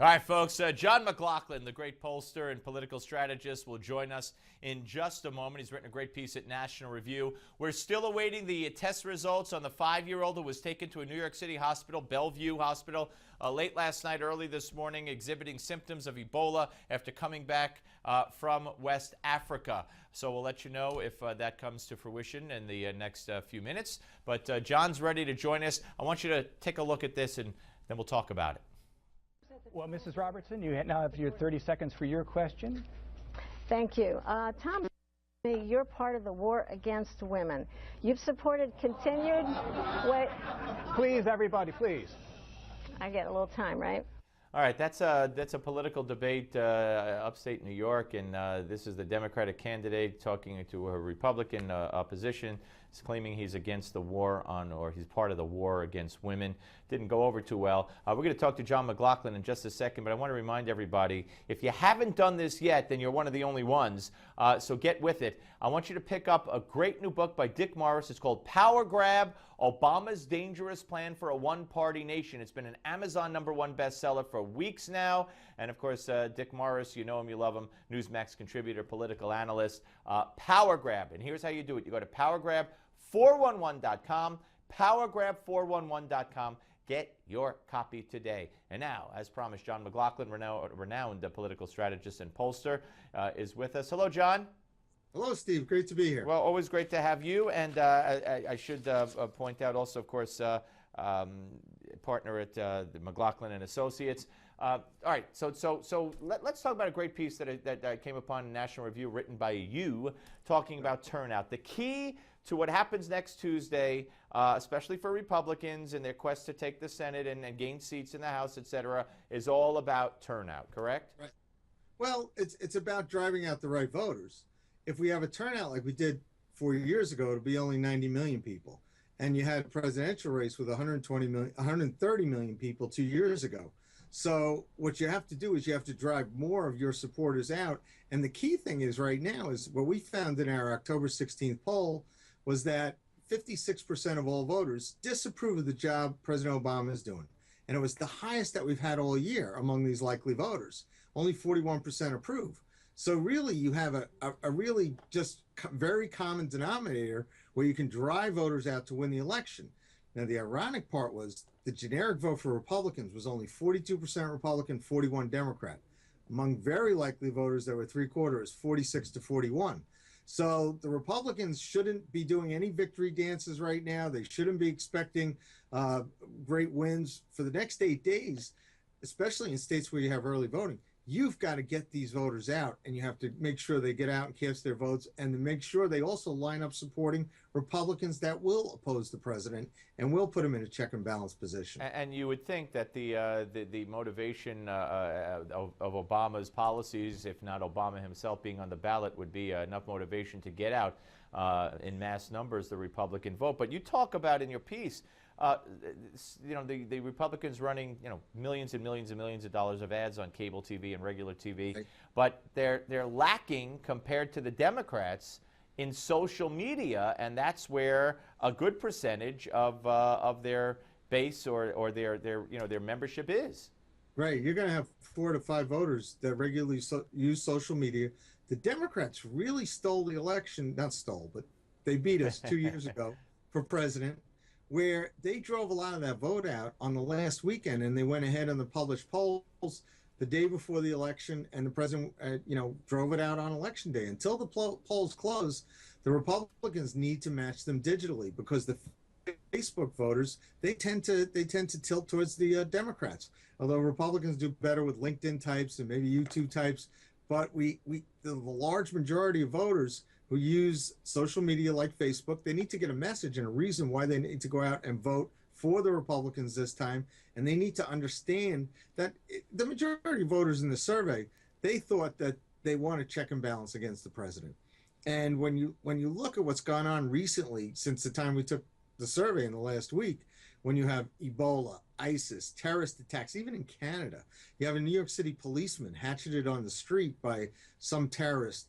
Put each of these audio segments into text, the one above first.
All right, folks. John McLaughlin, the great pollster and political strategist, will join us in just a moment. He's written a great piece at National Review. We're still awaiting the test results on the 5-year-old who was taken to a New York City hospital, Bellevue Hospital, late last night, early this morning, exhibiting symptoms of Ebola after coming back from West Africa. So we'll let you know if that comes to fruition in the next few minutes. But John's ready to join us. I want you to take a look at this, and then we'll talk about it. Well, Mrs. Robertson, you now have your 30 seconds for your question. Thank you. Tom, you're part of the war against women. You've supported continued... Wait. Please, everybody, please. I get a little time, right? All right, that's a political debate upstate New York, and this is the Democratic candidate talking to a Republican opposition. He's claiming he's against the war on, or he's part of the war against women. Didn't go over too well. We're going to talk to John McLaughlin in just a second, but I want to remind everybody, if you haven't done this yet, then you're one of the only ones, so get with it. I want you to pick up a great new book by Dick Morris. It's called Power Grab, Obama's Dangerous Plan for a One-Party Nation. It's been an Amazon #1 bestseller for weeks now. And, of course, Dick Morris, you know him, you love him, Newsmax contributor, political analyst. Power Grab, and here's how you do it. You go to powergrab411.com, powergrab411.com. Get your copy today. And now, as promised, John McLaughlin, renowned political strategist and pollster, is with us. Hello, John. Hello, Steve. Great to be here. Well, always great to have you. And I should point out also, of course, partner at the McLaughlin and Associates. All right, so let's talk about a great piece that came upon National Review, written by you, talking about turnout. The key to what happens next Tuesday, especially for Republicans in their quest to take the Senate and gain seats in the House, et cetera, is all about turnout, correct? Right. Well, it's about driving out the right voters. If we have a turnout like we did 4 years ago, it'll be only 90 million people. And you had a presidential race with 130 million people 2 years ago. So what you have to do is you have to drive more of your supporters out. And the key thing is right now is what we found in our October 16th poll was that 56% of all voters disapprove of the job President Obama is doing. And it was the highest that we've had all year among these likely voters. Only 41% approve. So really you have a really just very common denominator where you can drive voters out to win the election. Now, the ironic part was the generic vote for Republicans was only 42% Republican, 41 Democrat. Among very likely voters, there were three-quarters, 46 to 41. So the Republicans shouldn't be doing any victory dances right now. They shouldn't be expecting great wins for the next 8 days, especially in states where you have early voting. You've got to get these voters out, and you have to make sure they get out and cast their votes, and to make sure they also line up supporting Republicans that will oppose the president and will put him in a check and balance position. And you would think that the motivation of Obama's policies, if not Obama himself being on the ballot, would be enough motivation to get out in mass numbers the Republican vote. But you talk about in your piece, the Republicans running, millions and millions and millions of dollars of ads on cable TV and regular TV, right. But they're lacking compared to the Democrats in social media, and that's where a good percentage of their base or their membership is. Right, you're going to have 4 to 5 voters that regularly use social media. The Democrats really stole the election, not stole, but they beat us 2 years ago for president, where they drove a lot of that vote out on the last weekend, and they went ahead on the published polls the day before the election, and the president, drove it out on election day. Until the polls close, the Republicans need to match them digitally, because the Facebook voters, they tend to tilt towards the Democrats. Although Republicans do better with LinkedIn types and maybe YouTube types, but the large majority of voters who use social media like Facebook, they need to get a message and a reason why they need to go out and vote for the Republicans this time. And they need to understand that the majority of voters in the survey, they thought that they want a check and balance against the president. And when you look at what's gone on recently since the time we took the survey in the last week, when you have Ebola, ISIS, terrorist attacks, even in Canada, you have a New York City policeman hatcheted on the street by some terrorist.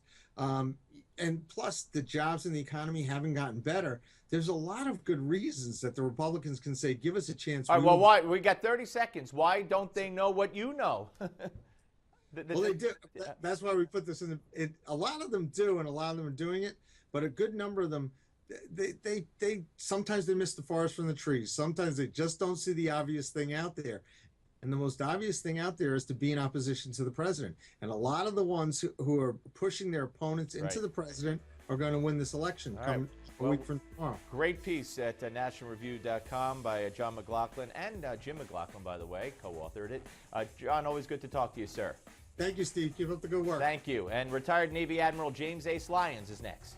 and plus the jobs and the economy haven't gotten better. There's a lot of good reasons that the Republicans can say, give us a chance. All right, well, why? We got 30 seconds. Why don't they know what you know? Well, they do. That's why we put this in. A lot of them do, and a lot of them are doing it. But a good number of them, they sometimes they miss the forest from the trees. Sometimes they just don't see the obvious thing out there. And the most obvious thing out there is to be in opposition to the president. And a lot of the ones who are pushing their opponents into the president are going to win this election come a week from tomorrow. Great piece at nationalreview.com by John McLaughlin and Jim McLaughlin, by the way, co-authored it. John, always good to talk to you, sir. Thank you, Steve. Keep up the good work. Thank you. And retired Navy Admiral James Ace Lyons is next.